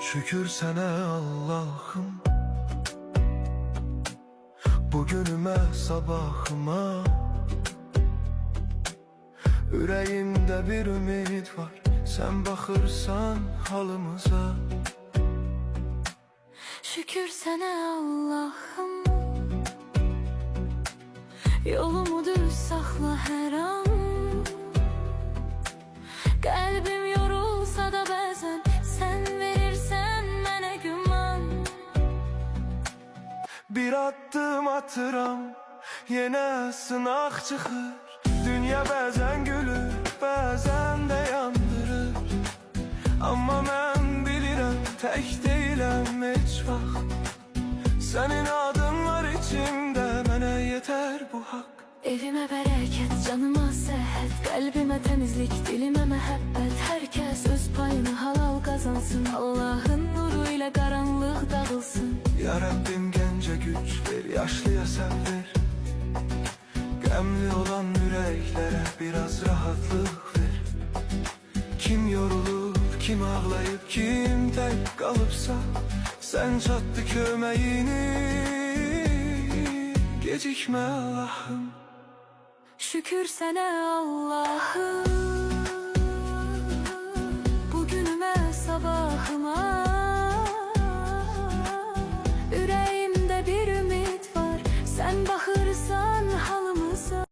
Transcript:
Şükür sənə Allah'ım, bugünümə, sabahıma. Ürəyimdə bir ümid var, sən baxırsan halımıza. Şükür sənə Allah'ım, yolumu düz saxla hər an. Qəlbim yorulsa da bəzən sən verirsən mənə güman. Bir addım atıram, yenə sınaq çıxır. Dünya bəzən gülür, bəzən də yandırır. Amma mən bilirəm, tək deyiləm heç vaxt. Sənin adın var içimdə, mənə yetər bu haqq. Evimə bərəkət, canıma səhət, qəlbimə təmizlik, dilimə məhəbbət. Hər kəs öz payını halal qazansın, Allahın nuru ilə qaranlıq dağılsın. Ya Rəbbim gəncə güc ver, yaşlıya səbr. Qəmli olan ürəklərə biraz rahatlıq ver. Kim yorulub, kim ağlayıb, kim tək qalıbsa, sən çatdı köməyini, gecikmə Allah'ım. Şükür sənə Allah'ım,